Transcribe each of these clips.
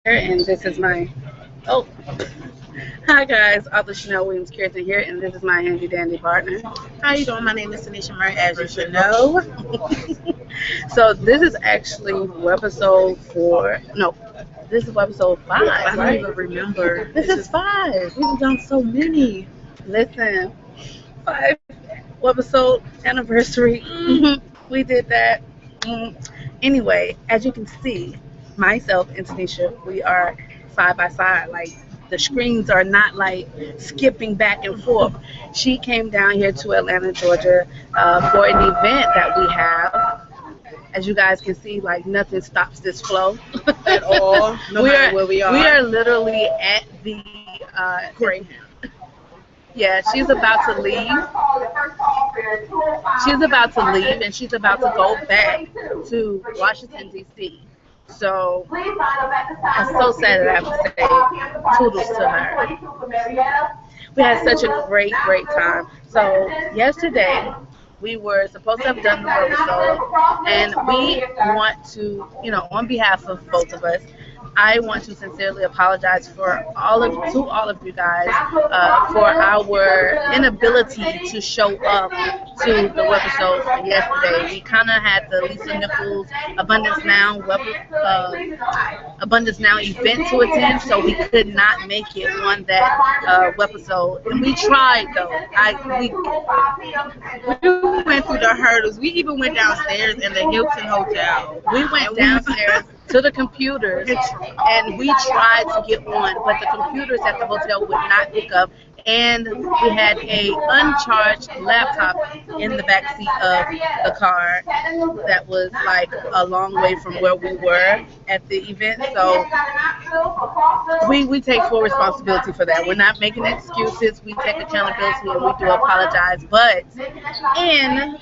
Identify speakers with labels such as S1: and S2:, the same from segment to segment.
S1: and this is my oh hi guys, author Shanell Williams-Cureton here, and this is my handy dandy partner.
S2: How you doing? My name is Tanisha, as you should know.
S1: So this is actually webisode 4. No, this is webisode 5.
S2: I don't
S1: Right?
S2: even remember.
S1: This is 5.
S2: We've done so many.
S1: Listen, 5 webisode anniversary. We did that. Anyway, as you can see, myself and Tanisha, we are side by side. Like the screens are not like skipping back and forth. She came down here to Atlanta, Georgia, for an event that we have. As you guys can see, like nothing stops this flow
S2: At all. No matter where we are.
S1: We are literally at the
S2: Great.
S1: yeah, she's about to leave. She's about to leave, and she's about to go back to Washington, D.C. So I'm so sad that I have to say toodles to her. We had such a great time. So yesterday we were supposed to have done the episode, and we want to, on behalf of both of us, I want to sincerely apologize for all of you guys for our inability to show up to the webisode for yesterday. We kind of had the Lisa Nichols Abundance Now event to attend, so we could not make it on that webisode. And we tried though.
S2: We went through the hurdles. We even went downstairs in the Hilton Hotel.
S1: We went downstairs to the computers, and we tried to get on, but the computers at the hotel would not pick up, and we had a uncharged laptop in the back seat of the car that was like a long way from where we were at the event. So we take full responsibility for that. We're not making excuses. We take accountability, and we do apologize. But in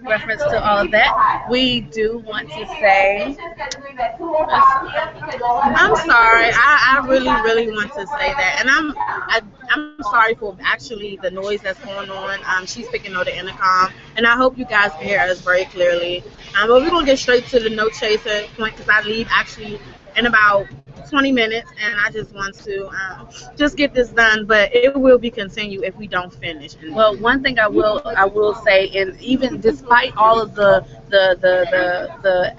S1: reference to all of that, we do want to say
S2: I'm sorry. I really want to say that, and I'm sorry for actually the noise that's going on. She's picking on the intercom, and I hope you guys can hear us very clearly. But we're gonna get straight to the no chaser point because I leave actually in about 20 minutes, and I just want to just get this done. But it will be continued if we don't finish.
S1: Well, one thing I will say, and even despite all of the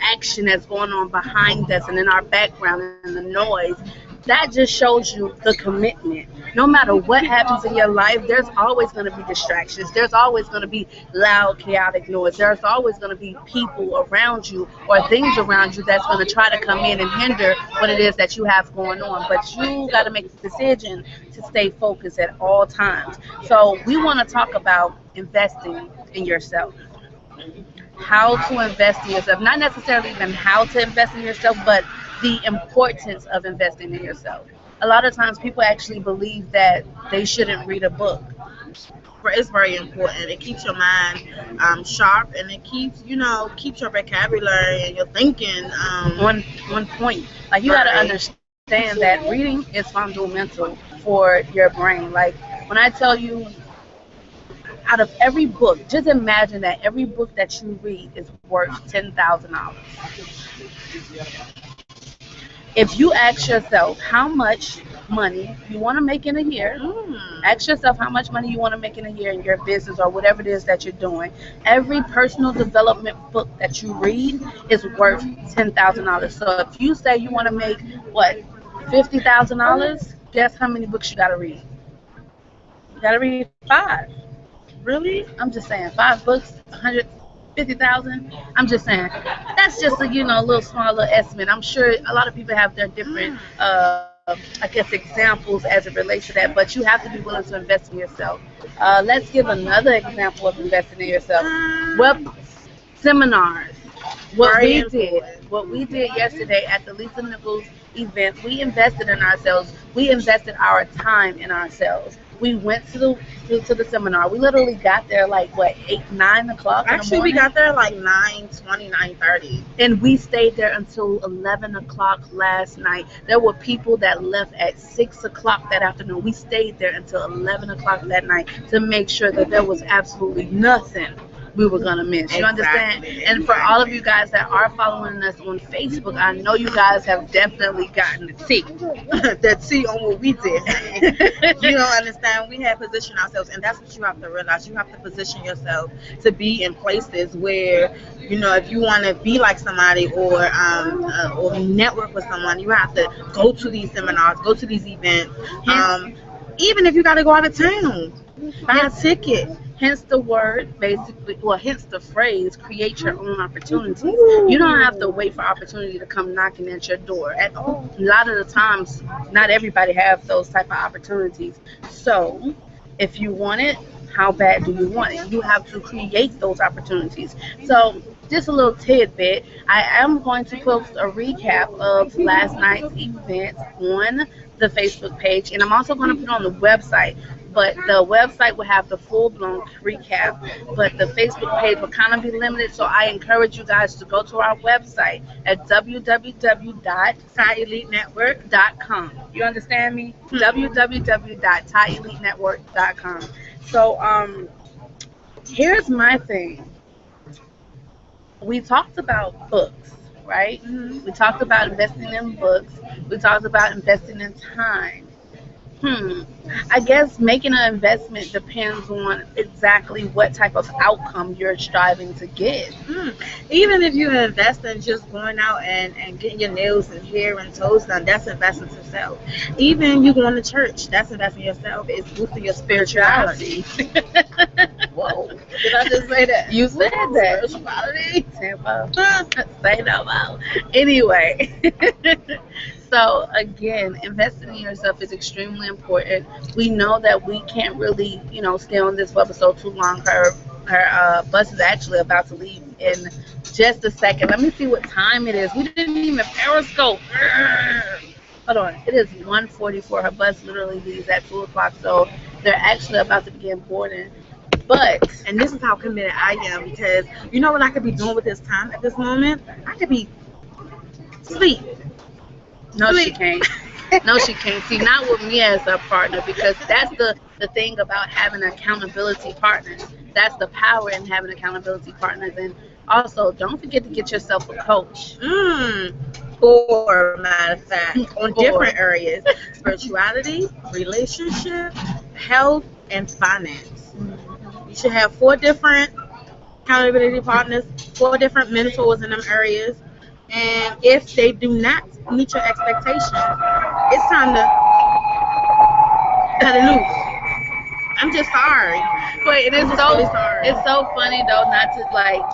S1: action that's going on behind us and in our background and the noise, that just shows you the commitment. No matter what happens in your life, there's always going to be distractions. There's always going to be loud, chaotic noise. There's always going to be people around you or things around you that's going to try to come in and hinder what it is that you have going on. But you got to make the decision to stay focused at all times. So we want to talk about investing in yourself. How to invest in yourself. Not necessarily even how to invest in yourself, but the importance of investing in yourself. A lot of times people actually believe that they shouldn't read a book.
S2: It's very important. It keeps your mind sharp, and it keeps your vocabulary and your thinking
S1: on point. Like you got to understand that reading is fundamental for your brain. Like when I tell you, out of every book, just imagine that every book that you read is worth $10,000. If you ask yourself how much money you want to make in a year, ask yourself how much money you want to make in a year in your business or whatever it is that you're doing. Every personal development book that you read is worth $10,000. So if you say you want to make, $50,000, guess how many books you got to read? You got to read 5.
S2: Really?
S1: I'm just saying, 5 books, 150,000. I'm just saying, that's just a little small little estimate. I'm sure a lot of people have their different, examples as it relates to that. But you have to be willing to invest in yourself. Let's give another example of investing in yourself. Seminars. What we did yesterday at the Lisa Nichols event, we invested in ourselves. We invested our time in ourselves. We went to the seminar. We literally got there like 8, 9 o'clock.
S2: Actually, we got there like 9:20, 9:30,
S1: and we stayed there until 11 o'clock last night. There were people that left at 6 o'clock that afternoon. We stayed there until 11 o'clock that night to make sure that there was absolutely nothing we were gonna miss. You understand?
S2: Exactly.
S1: And for all of you guys that are following us on Facebook, I know you guys have definitely gotten the tea.
S2: The tea on what we did. You don't understand. We had positioned ourselves, and that's what you have to realize. You have to position yourself to be in places where, you know, if you want to be like somebody or network with someone, you have to go to these seminars, go to these events. Even if you got to go out of town, buy a ticket.
S1: Hence the word, basically, well, hence the phrase, create your own opportunities. You don't have to wait for opportunity to come knocking at your door. A lot of the times, not everybody have those type of opportunities. So, if you want it, how bad do you want it? You have to create those opportunities. So, just a little tidbit, I am going to post a recap of last night's event on the Facebook page, and I'm also going to put it on the website. But the website will have the full-blown recap, but the Facebook page will kind of be limited, so I encourage you guys to go to our website at www.T.I.E-elitenetwork.com. You understand me? www.T.I.E-elitenetwork.com. So here's my thing. We talked about books, right? We talked about investing in books. We talked about investing in time. I guess making an investment depends on exactly what type of outcome you're striving to get.
S2: Even if you invest in just going out and getting your nails and hair and toes done, that's investing in yourself. Even you going to church, that's investing in yourself. It's boosting your spirituality. Whoa. Did I just say that?
S1: You said that.
S2: Spirituality.
S1: Say no more. Anyway. So again, investing in yourself is extremely important. We know that we can't really, stay on this webisode too long. Her bus is actually about to leave in just a second. Let me see what time it is. We didn't even periscope. Hold on. It is 1:44. Her bus literally leaves at 2 o'clock. So they're actually about to begin boarding.
S2: And this is how committed I am, because you know what I could be doing with this time at this moment? I could be sleep.
S1: No, she can't. No, she can't. See, not with me as a partner, because that's the thing about having accountability partners. That's the power in having accountability partners. And also, don't forget to get yourself a coach.
S2: For matter of fact, on different areas: spirituality, relationship, health, and finance. You should have 4 different accountability partners, 4 different mentors in them areas. And if they do not meet your expectations, it's time to cut it loose. I'm just sorry.
S1: Wait, it's so funny though, not to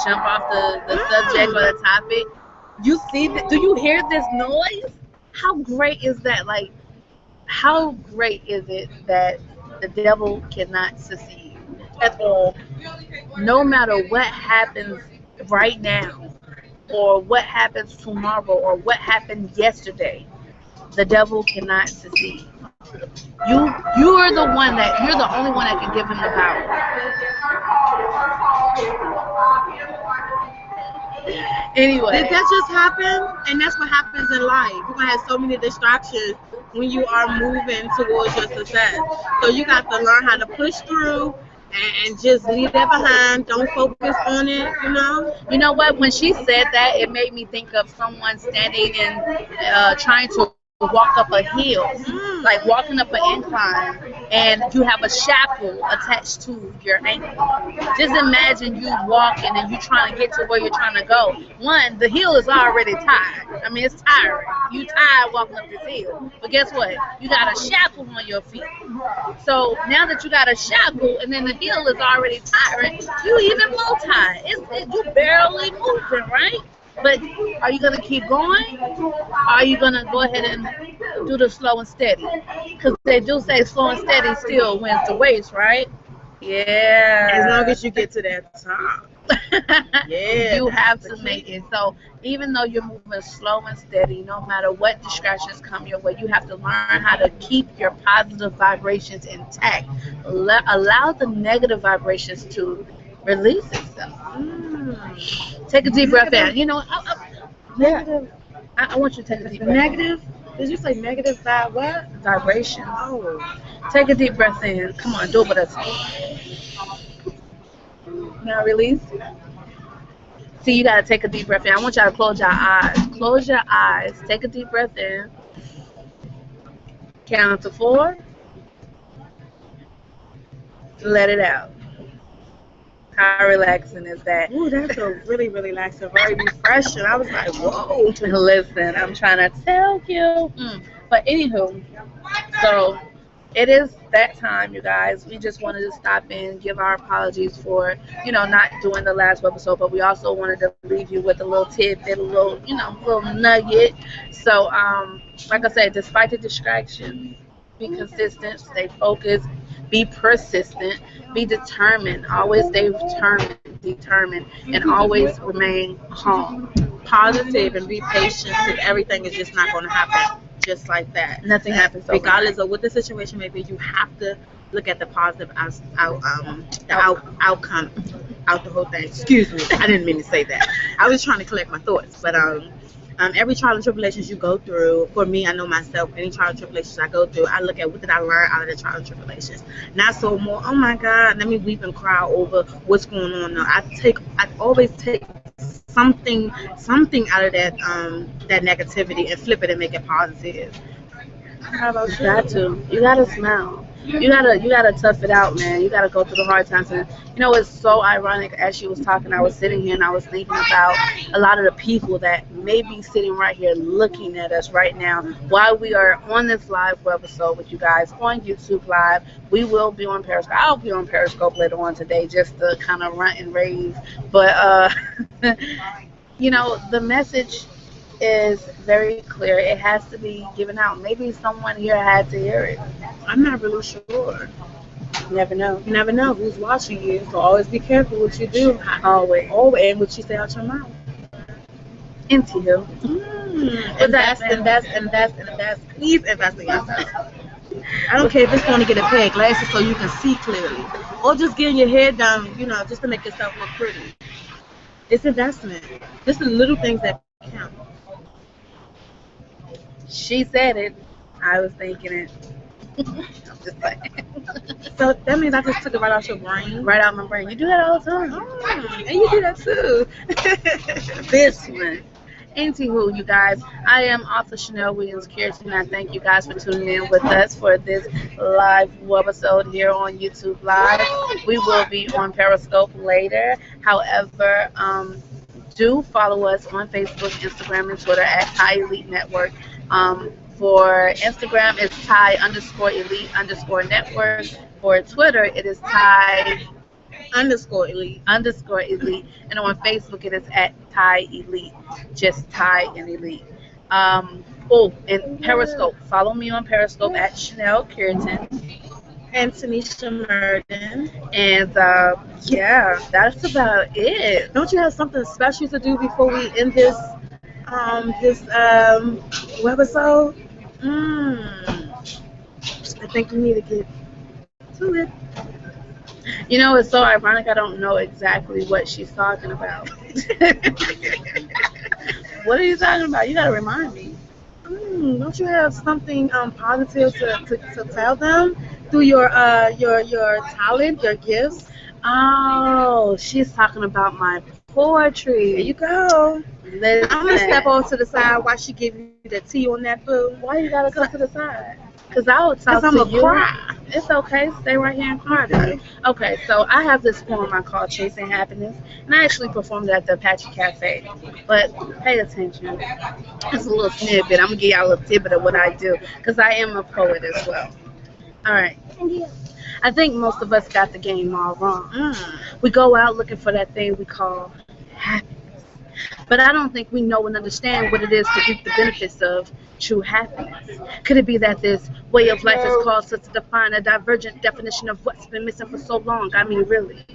S1: jump off the subject or the topic. You see that? Do you hear this noise? How great is that? How great is it that the devil cannot succeed at all? No matter what happens right now, or what happens tomorrow, or what happened yesterday, the devil cannot succeed. You're the only one that can give him the power. Anyway,
S2: did that just happen? And that's what happens in life. You're gonna have so many distractions when you are moving towards your success. So you got to learn how to push through and just leave that behind. Don't focus on it,
S1: You know what? When she said that, it made me think of someone standing and trying to walk up a hill, like walking up an incline, and you have a shackle attached to your ankle. Just imagine you walking and you trying to get to where you're trying to go. One, the hill is already tired. I mean, it's tiring. You tired walking up this hill. But guess what? You got a shackle on your feet. So now that you got a shackle and then the hill is already tiring, you even more tired. You barely moving, right? But are you going to keep going? Or are you going to go ahead and do the slow and steady? Because they do say slow and steady still wins the race, right? Yeah.
S2: As long as you get to that top. Yeah.
S1: You have to make it. So even though you're moving slow and steady, no matter what distractions come your way, you have to learn how to keep your positive vibrations intact. Allow the negative vibrations to release itself. Take a deep breath in. Negative. I want you to take a deep breath.
S2: Negative? Did you say negative what?
S1: Vibration.
S2: Oh.
S1: Take a deep breath in. Come on, do it with us. Now release. See, you gotta take a deep breath in. I want y'all to close your eyes. Close your eyes. Take a deep breath in. Count to 4. Let it out. How relaxing is that?
S2: Ooh, that's a really, really relaxing, very refreshing. I was like, whoa.
S1: Listen, I'm trying to tell you. But anywho, so it is that time, you guys. We just wanted to stop in, give our apologies for, not doing the last episode, but we also wanted to leave you with a little tidbit, a little, little nugget. So, like I said, despite the distractions, be consistent, stay focused, be persistent, be determined, always stay determined, and always remain calm,
S2: Positive, and be patient, because everything is just not going to happen just like that.
S1: Nothing happens overnight.
S2: Regardless of what the situation may be, you have to look at the positive outcome out the whole thing. Excuse me, I didn't mean to say that. I was trying to collect my thoughts, but every trial and tribulations you go through, for me, I know myself, any trial and tribulations I go through, I look at what did I learn out of the trial and tribulations. Not so more, oh my God, let me weep and cry over what's going on. No, I always take something out of that negativity and flip it and make it positive. How about you?
S1: You gotta smile. You gotta tough it out, man. You gotta go through the hard times. And it's so ironic. As she was talking, I was sitting here and I was thinking about a lot of the people that may be sitting right here looking at us right now while we are on this live episode with you guys on YouTube Live. We will be on Periscope. I'll be on Periscope later on today just to kind of rant and rave. But the message is very clear. It has to be given out. Maybe someone here had to hear it.
S2: I'm not really sure.
S1: You never know.
S2: You never know who's watching you. So always be careful what you do.
S1: Always.
S2: And what you say out your mouth.
S1: Into you.
S2: Invest. Please invest in yourself. I don't care if it's going to get a pair of glasses so you can see clearly, or just getting your hair done, just to make yourself look pretty. It's investment. Just the little things that count.
S1: She said it. I was thinking it. I'm just saying.
S2: So that means I just took it right out your brain?
S1: Right out my brain. You do that all the time.
S2: Oh, and you do that too.
S1: This one. Anywho, you guys, I am author Shanell Williams-Cureton. I thank you guys for tuning in with us for this live webisode here on YouTube Live. We will be on Periscope later. However, do follow us on Facebook, Instagram, and Twitter at T.I.E Elite Network. For Instagram, it's T.I.E_Elite_ Network. For Twitter, it is
S2: T.I.E_Elite.
S1: And on Facebook, it is at T.I.E Elite. Just T.I.E and Elite. And Periscope. Follow me on Periscope at Shanell Cureton.
S2: And Tanisha Murden.
S1: And that's about it.
S2: Don't you have something special to do before we end this webisode? I think we need to get to it.
S1: It's so ironic. I don't know exactly what she's talking about. What are you talking about? You gotta remind me.
S2: Don't you have something positive to tell them through your talent, your gifts?
S1: Oh, she's talking about my poetry.
S2: There you go.
S1: Listen.
S2: I'm gonna step off to the side while she give you the tea on that boo.
S1: Why you gotta go to the side? Because I would talk to you.
S2: Cry.
S1: It's okay. Stay right here and cry to me. Okay, so I have this poem I call Chasing Happiness, and I actually performed it at the Apache Cafe. But pay attention. It's a little snippet. I'm going to give y'all a little tidbit of what I do, because I am a poet as well. All right. I think most of us got the game all wrong. We go out looking for that thing we call happiness. But I don't think we know and understand what it is to reap the benefits of true happiness. Could it be that this way of life has caused us to define a divergent definition of what's been missing for so long? I mean, really,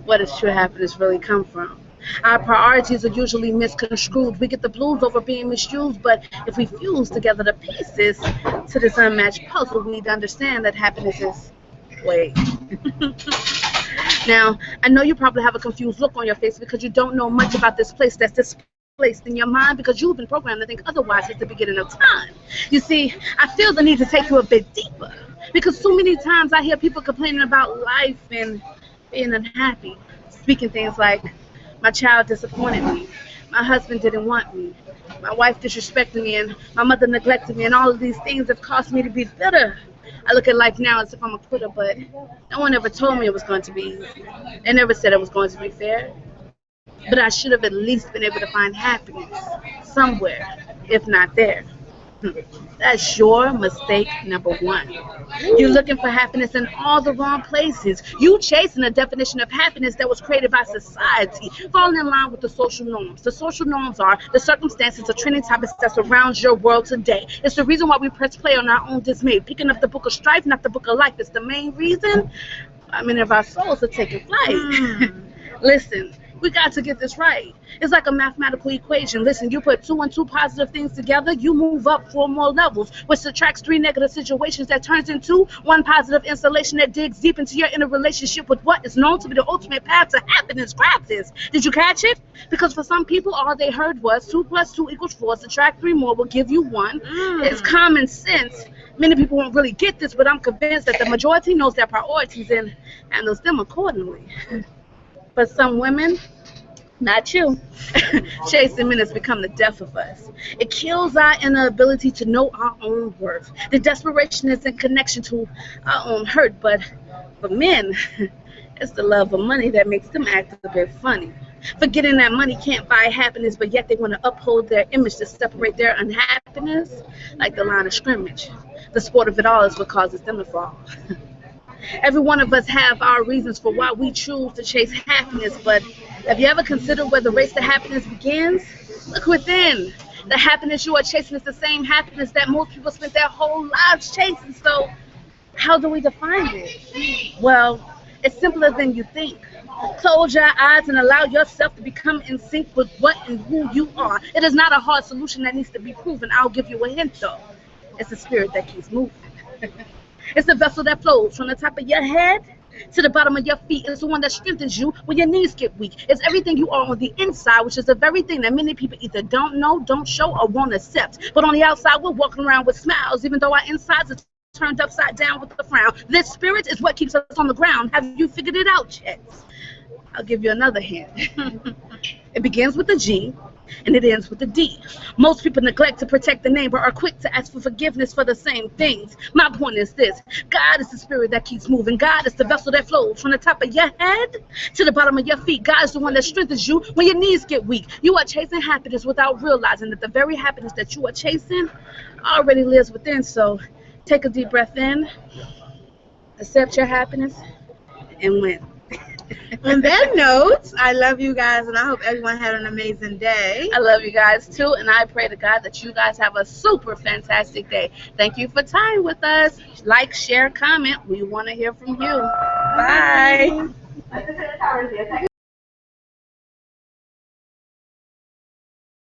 S1: where does true happiness really come from? Our priorities are usually misconstrued. We get the blues over being misused, but if we fuse together the pieces to this unmatched puzzle, we need to understand that happiness is... Wait. Now, I know you probably have a confused look on your face because you don't know much about this place that's displaced in your mind because you've been programmed to think otherwise since the beginning of time. You see, I feel the need to take you a bit deeper because so many times I hear people complaining about life and being unhappy. speaking things like, my child disappointed me, my husband didn't want me, my wife disrespected me, and my mother neglected me, and all of these things have caused me to be bitter. I look at life now as if I'm a quitter, but no one ever told me it was going to be easy. They never said it was going to be fair. But I should have at least been able to find happiness somewhere, if not there. That's your mistake number one. You're looking for happiness in all the wrong places. You chasing a definition of happiness that was created by society, falling in line with the social norms. The social norms are the circumstances or trending topics that surround your world today. It's the reason why we press play on our own dismay, picking up the book of strife, not the book of life. It's the main reason many of our souls are taking flight. Listen, we got to get this right. It's like a mathematical equation. Listen, you put 2 and 2 positive things together, you move up 4 more levels, which subtracts 3 negative situations that turns into 1 positive installation that digs deep into your inner relationship with what is known to be the ultimate path to happiness. Grab this. Did you catch it? Because for some people, all they heard was 2 plus 2 equals 4. Subtract 3 more will give you 1. It's common sense. Many people won't really get this, but I'm convinced that the majority knows their priorities and handles them accordingly. But some women, not you, chasing men has become the death of us. It kills our inability to know our own worth. The desperation is in connection to our own hurt, but for men, it's the love of money that makes them act a bit funny. Forgetting that money can't buy happiness, but yet they want to uphold their image to separate their unhappiness like the line of scrimmage. The sport of it all is what causes them to fall. Every one of us have our reasons for why we choose to chase happiness, but have you ever considered where the race to happiness begins? Look within. The happiness you are chasing is the same happiness that most people spend their whole lives chasing. So how do we define it? Well, it's simpler than you think. Close your eyes and allow yourself to become in sync with what and who you are. It is not a hard solution that needs to be proven. I'll give you a hint though. It's the spirit that keeps moving. It's the vessel that flows from the top of your head to the bottom of your feet. It's the one that strengthens you when your knees get weak. It's everything you are on the inside, which is the very thing that many people either don't know, don't show, or won't accept. But on the outside, we're walking around with smiles, even though our insides are turned upside down with a frown. This spirit is what keeps us on the ground. Have you figured it out yet? I'll give you another hint. It begins with a G, and it ends with a D. Most people neglect to protect the name, but are quick to ask for forgiveness for the same things. My point is this: God is the spirit that keeps moving. God is the vessel that flows from the top of your head to the bottom of your feet. God is the one that strengthens you when your knees get weak. You are chasing happiness without realizing that the very happiness that you are chasing already lives within. So take a deep breath in, accept your happiness, and win.
S2: On that note, I love you guys, and I hope everyone had an amazing day.
S1: I love you guys too, and I pray to God that you guys have a super fantastic day. Thank you for tying with us. Like, share, comment. We want to hear from you. Bye.